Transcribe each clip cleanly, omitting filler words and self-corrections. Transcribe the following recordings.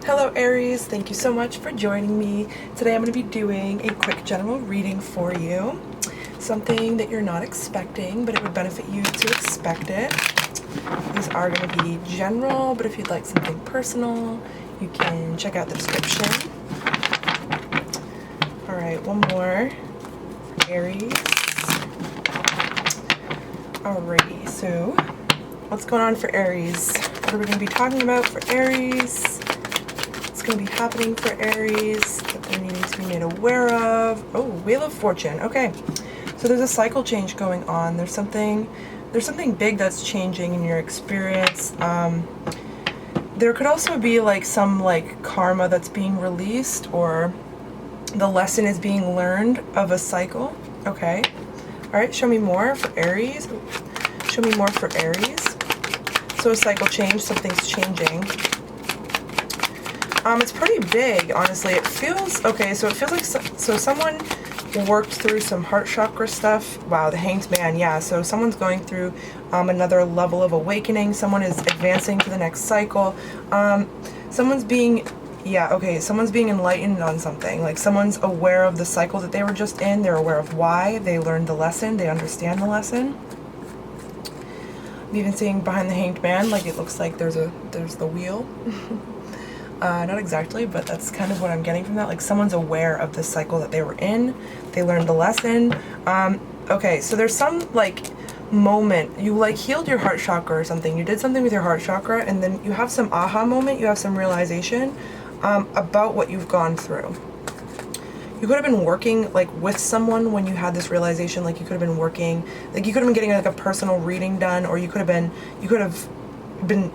Hello Aries, thank you so much for joining me. Today I'm going to be doing a quick general reading for you. Something that you're not expecting, but it would benefit you to expect it. These are going to be general, but if you'd like something personal, you can check out the description. Alright, one more for Aries. Alrighty, so what's going on for Aries? What are we going to be talking about for Aries? Going to be happening for Aries that they're needing to be made aware of. Oh, Wheel of Fortune. Okay, so there's a cycle change going on. There's something big that's changing in your experience. There could also be like some karma that's being released, or the lesson is being learned of a cycle. Okay, all right, show me more for Aries. Show me more for Aries. So a cycle change, something's changing. It's pretty big, honestly. It feels, okay, so it feels like, so someone worked through some heart chakra stuff. Wow, the Hanged Man, yeah. So someone's going through another level of awakening. Someone is advancing to the next cycle. Someone's being, yeah, okay, someone's being enlightened on something. Like someone's aware of the cycle that they were just in. They're aware of why. They learned the lesson. They understand the lesson. I'm even seeing behind the Hanged Man, like it looks like there's the wheel. Not exactly, but that's kind of what I'm getting from that. Like someone's aware of the cycle that they were in. They learned the lesson. Okay, so there's some moment, you healed your heart chakra or something. You did something with your heart chakra, and then you have some aha moment. You have some realization about what you've gone through. You could have been working with someone when you had this realization. Like you could have been working, you could have been getting a personal reading done, or you could have been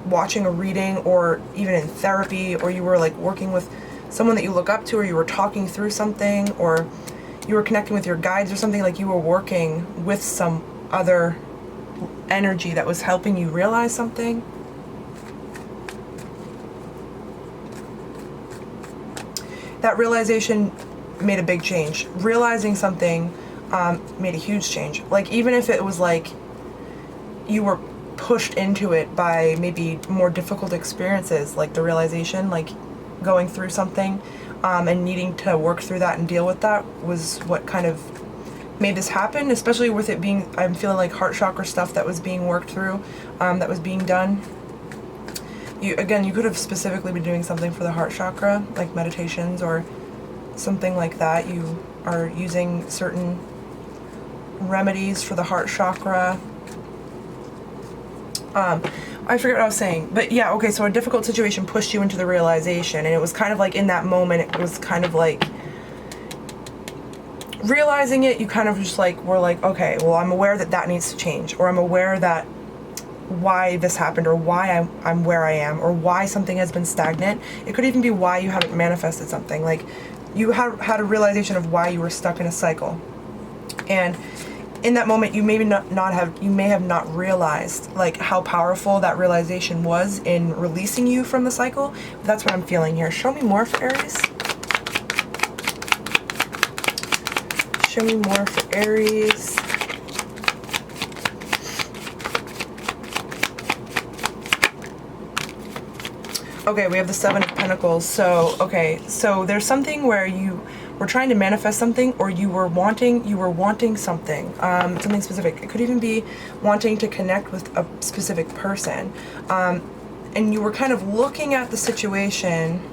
watching a reading, or even in therapy, or you were working with someone that you look up to, or you were talking through something, or you were connecting with your guides or something. Like you were working with some other energy that was helping you realize something. That realization made a big change. Realizing something made a huge change. Even if it was you were pushed into it by maybe more difficult experiences, like the realization, going through something and needing to work through that and deal with that was what kind of made this happen, especially with it being, I'm feeling like heart chakra stuff that was being worked through, that was being done. You could have specifically been doing something for the heart chakra, like meditations or something like that. You are using certain remedies for the heart chakra. I forget what I was saying, but yeah, okay, so a difficult situation pushed you into the realization, and it was kind of in that moment, it was kind of realizing it, you kind of just were okay, well, I'm aware that that needs to change, or I'm aware that why this happened, or why I'm where I am, or why something has been stagnant. It could even be why you haven't manifested something, you had a realization of why you were stuck in a cycle, and in that moment, you may have not realized how powerful that realization was in releasing you from the cycle. But that's what I'm feeling here. Show me more for Aries. Show me more for Aries. Okay, we have the Seven of Pentacles. So, okay, so there's something where you were trying to manifest something, or you were wanting something, something specific. It could even be wanting to connect with a specific person. And you were kind of looking at the situation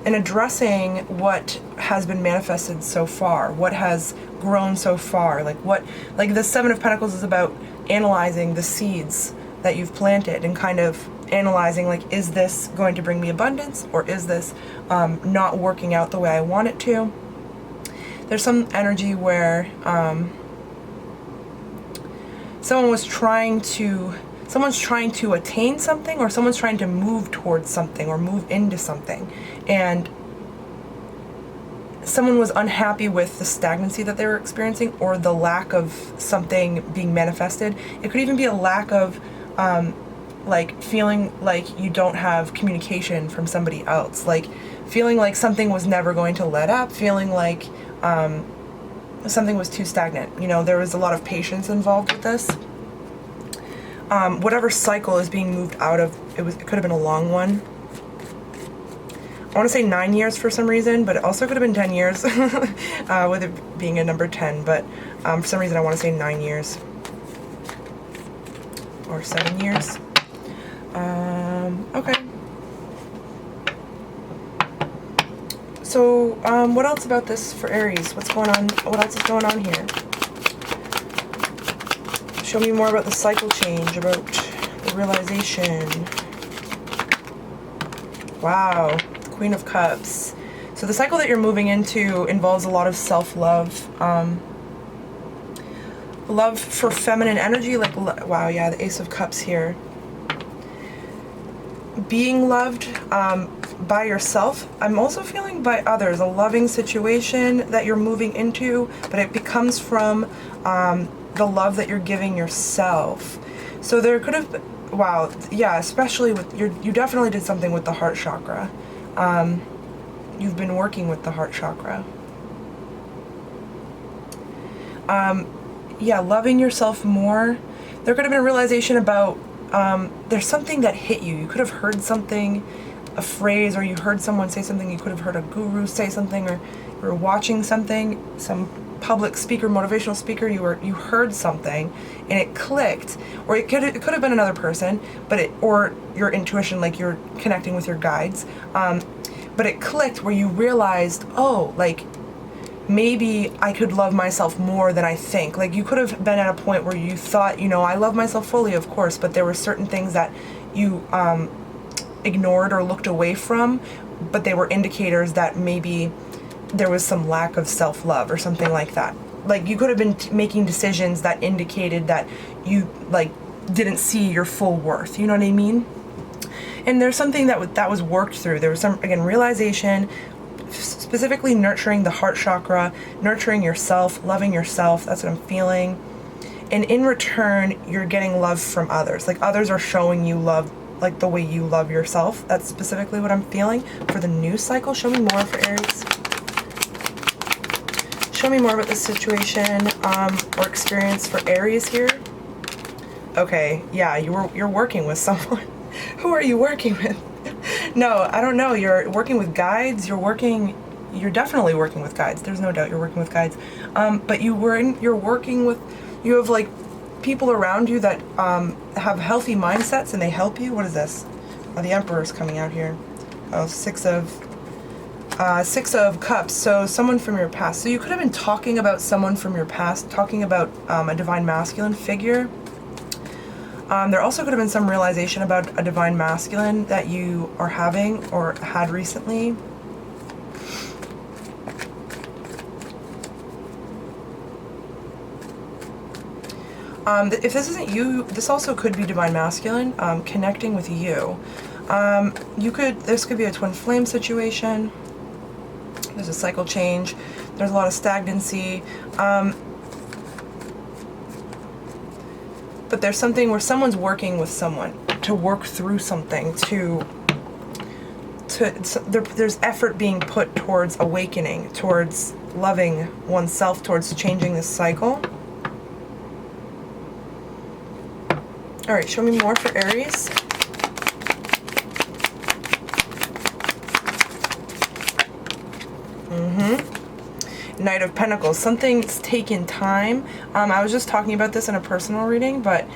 and addressing what has been manifested so far, what has grown so far. The Seven of Pentacles is about analyzing the seeds that you've planted and kind of analyzing, is this going to bring me abundance, or is this not working out the way I want it to? There's some energy where someone's trying to attain something, or someone's trying to move towards something, or move into something, and someone was unhappy with the stagnancy that they were experiencing, or the lack of something being manifested. It could even be a lack of feeling like you don't have communication from somebody else, feeling like something was never going to let up, feeling like something was too stagnant. There was a lot of patience involved with this. Whatever cycle is being moved out of, it could have been a long one. want to say 9 years for some reason, but it also could have been 10 years with it being a number 10, but for some reason I want to say 9 years or 7 years. Okay. So what else about this for Aries? What's going on? What else is going on here? Show me more about the cycle change, about the realization. Wow. Queen of Cups. So the cycle that you're moving into involves a lot of self-love, love for feminine energy, like, wow, yeah, the Ace of Cups here. Being loved by yourself. I'm also feeling by others, a loving situation that you're moving into, but it becomes from the love that you're giving yourself. So there could have, wow, yeah, especially with, you definitely did something with the heart chakra. You've been working with the heart chakra. Yeah, loving yourself more. There could have been a realization about there's something that hit you. You could have heard something, a phrase, or you heard someone say something. You could have heard a guru say something, or you were watching something, some public speaker, motivational speaker. You heard something, and it clicked. Or it could have been another person, but or your intuition, like you're connecting with your guides. But it clicked where you realized, oh, like, maybe I could love myself more than I think. Like, you could have been at a point where you thought, you know, I love myself fully, of course, but there were certain things that you ignored or looked away from, but they were indicators that maybe there was some lack of self-love or something like that. Like, you could have been making decisions that indicated that you, like, didn't see your full worth. You know what I mean? And there's something that was worked through. There was some, again, realization, specifically nurturing the heart chakra, nurturing yourself, loving yourself. That's what I'm feeling. And in return, you're getting love from others. Like, others are showing you love, like the way you love yourself. That's specifically what I'm feeling for the new cycle. Show me more for Aries. Show me more about this situation or experience for Aries here. Okay, yeah, you're working with someone. Who are you working with? No, I don't know. You're working with guides. You're definitely working with guides. There's no doubt you're working with guides. But you're working with, you have like people around you that have healthy mindsets and they help you. What is this? Oh, the Emperor's coming out here. Oh, Six of Cups. So someone from your past. So you could have been talking about someone from your past, talking about a divine masculine figure. There also could have been some realization about a divine masculine that you are having or had recently. If this isn't you, this also could be divine masculine, connecting with you. This could be a twin flame situation. There's a cycle change. There's a lot of stagnancy. But there's something where someone's working with someone to work through something, there's effort being put towards awakening, towards loving oneself, towards changing this cycle. All right, show me more for Aries. Knight of Pentacles. Something's taken time. I was just talking about this in a personal reading, but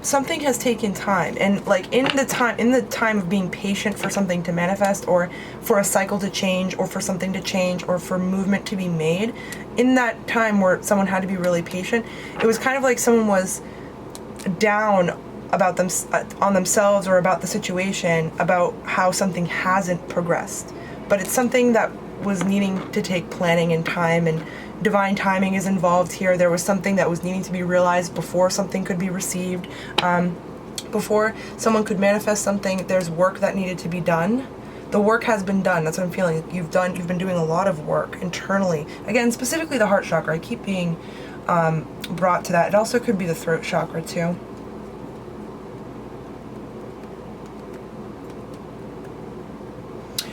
something has taken time, and like in the time of being patient for something to manifest, or for a cycle to change, or for something to change, or for movement to be made, in that time where someone had to be really patient, it was kind of like someone was down about them, on themselves, or about the situation, about how something hasn't progressed. But it's something that was needing to take planning and time, and divine timing is involved here. There was something that was needing to be realized before something could be received, before someone could manifest something. There's work that needed to be done. The work has been done. That's what I'm feeling. You've been doing a lot of work internally. Again, specifically the heart chakra. I keep being brought to that. It also could be the throat chakra too.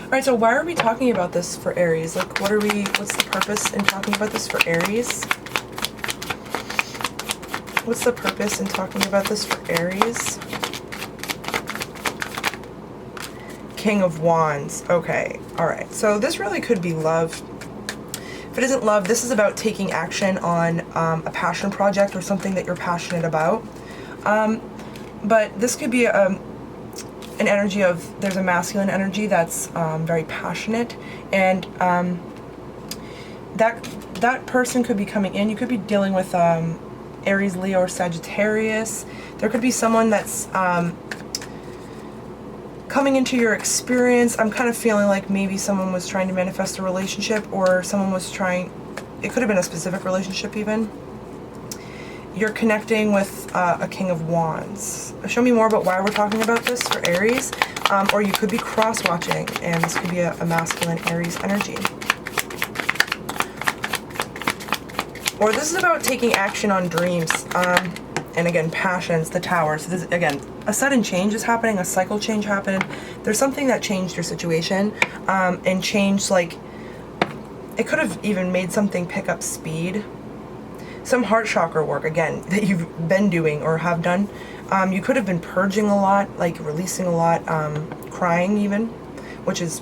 All right, so why are we talking about this for Aries? Like, what's the purpose in talking about this for Aries? What's the purpose in talking about this for Aries? King of Wands. Okay, all right. So this really could be love. If it isn't love, this is about taking action on a passion project or something that you're passionate about. But this could be an energy of, there's a masculine energy that's very passionate, and that person could be coming in. You could be dealing with Aries, Leo, or Sagittarius. There could be someone that's coming into your experience. I'm kind of feeling like maybe someone was trying to manifest a relationship, or someone was trying, it could have been a specific relationship even. You're connecting with a King of Wands. Show me more about why we're talking about this for Aries. Or you could be cross-watching, and this could be a masculine Aries energy. Or this is about taking action on dreams. And again, passions, the Tower. So this, again, a sudden change is happening, a cycle change happened. There's something that changed your situation, and changed, like, it could have even made something pick up speed. Some heart chakra work, again, that you've been doing or have done. You could have been purging a lot, like releasing a lot, crying even, which is,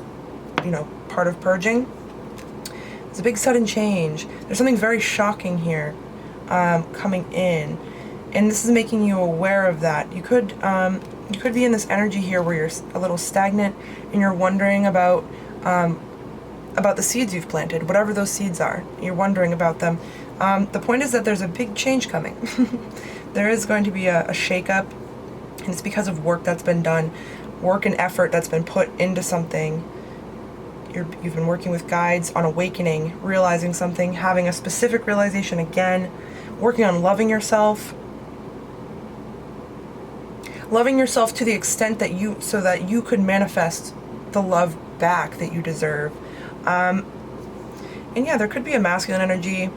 you know, part of purging. It's a big sudden change. There's something very shocking here coming in, and this is making you aware of that. You could be in this energy here where you're a little stagnant and you're wondering about the seeds you've planted, whatever those seeds are. You're wondering about them. The point is that there's a big change coming. There is going to be a shakeup, and it's because of work that's been done, work and effort that's been put into something. You've been working with guides on awakening, realizing something, having a specific realization again, working on loving yourself. Loving yourself to the extent that so that you could manifest the love back that you deserve. And yeah, there could be a masculine energy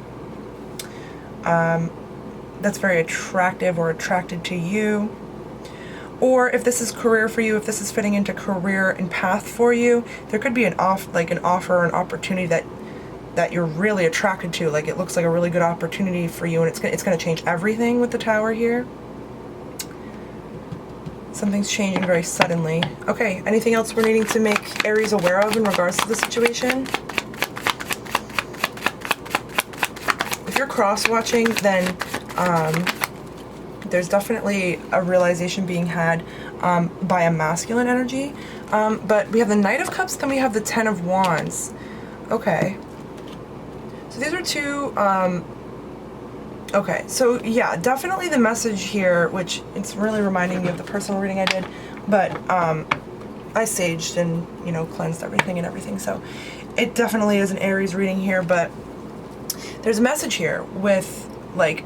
that's very attractive or attracted to you. Or if this is career for you, if this is fitting into career and path for you, there could be an offer or an opportunity that you're really attracted to. Like, it looks like a really good opportunity for you, and it's going to change everything with the Tower here. Something's changing very suddenly. Okay, anything else we're needing to make Aries aware of in regards to the situation? If you're cross-watching, then there's definitely a realization being had by a masculine energy. But we have the Knight of Cups, then we have the Ten of Wands. Okay. So these are two... okay, so yeah, definitely the message here, which it's really reminding me of the personal reading I did, but I saged and, you know, cleansed everything, so it definitely is an Aries reading here. But there's a message here with, like,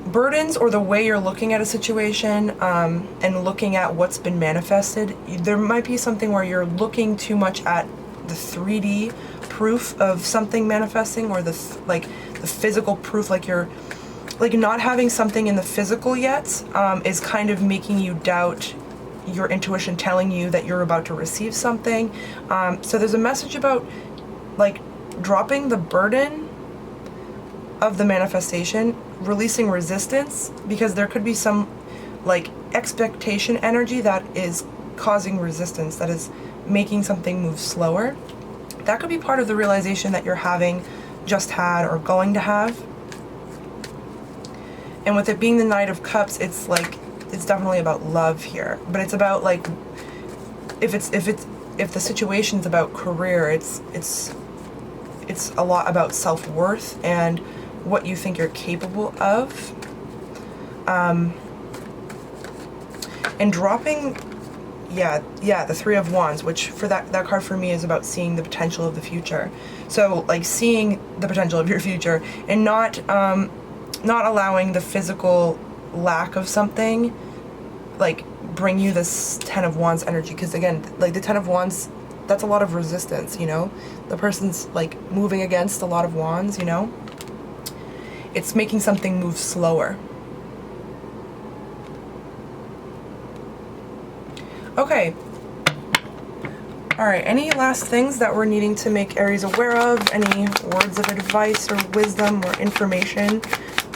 burdens or the way you're looking at a situation and looking at what's been manifested. There might be something where you're looking too much at the 3D proof of something manifesting, or the physical proof, like you're like not having something in the physical yet is kind of making you doubt your intuition telling you that you're about to receive something. So there's a message about, like, dropping the burden of the manifestation, releasing resistance, because there could be some, like, expectation energy that is causing resistance, that is making something move slower. That could be part of the realization that you're having, just had, or going to have. And with it being the Knight of Cups, it's like, it's definitely about love here, but it's about, like, if the situation's about career, it's a lot about self-worth and what you think you're capable of. And dropping, yeah, the Three of Wands, which for that card for me is about seeing the potential of the future. So, like, seeing the potential of your future and not allowing the physical lack of something, like, bring you this Ten of Wands energy. Because again, like, the Ten of Wands, that's a lot of resistance, you know? The person's, like, moving against a lot of wands, you know? It's making something move slower. Okay. Alright, any last things that we're needing to make Aries aware of? Any words of advice or wisdom or information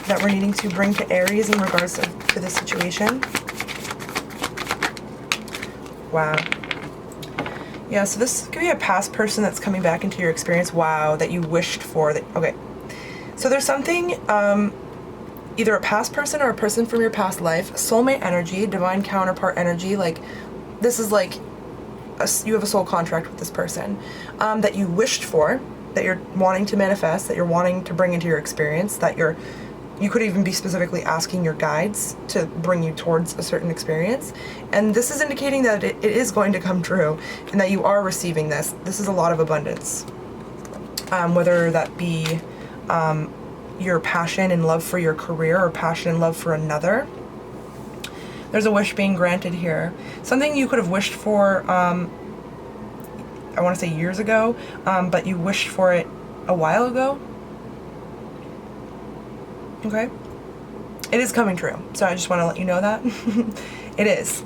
that we're needing to bring to Aries in regards to this situation? Wow. Yeah, so this could be a past person that's coming back into your experience. Wow, that you wished for. That, okay. So there's something, either a past person or a person from your past life, soulmate energy, divine counterpart energy. Like, this is like, you have a soul contract with this person that you wished for, that you're wanting to manifest, that you're wanting to bring into your experience, that you could even be specifically asking your guides to bring you towards a certain experience. And this is indicating that it is going to come true and that you are receiving this. This is a lot of abundance. Whether that be your passion and love for your career or passion and love for another. There's a wish being granted here. Something you could have wished for, I want to say years ago, but you wished for it a while ago. Okay? It is coming true. So I just want to let you know that. It is.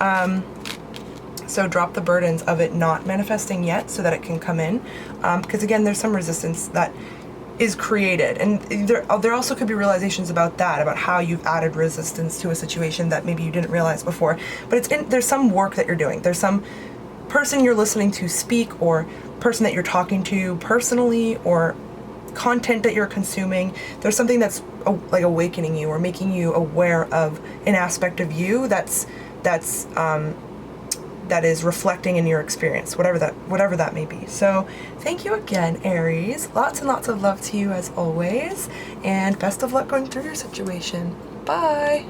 So drop the burdens of it not manifesting yet so that it can come in. Because again, there's some resistance that is created. And there also could be realizations about that, about how you've added resistance to a situation that maybe you didn't realize before. But there's some work that you're doing. There's some person you're listening to speak, or person that you're talking to personally, or content that you're consuming. There's something that's like awakening you or making you aware of an aspect of you that is reflecting in your experience, whatever that may be. So thank you again, Aries. Lots and lots of love to you as always, and best of luck going through your situation. Bye.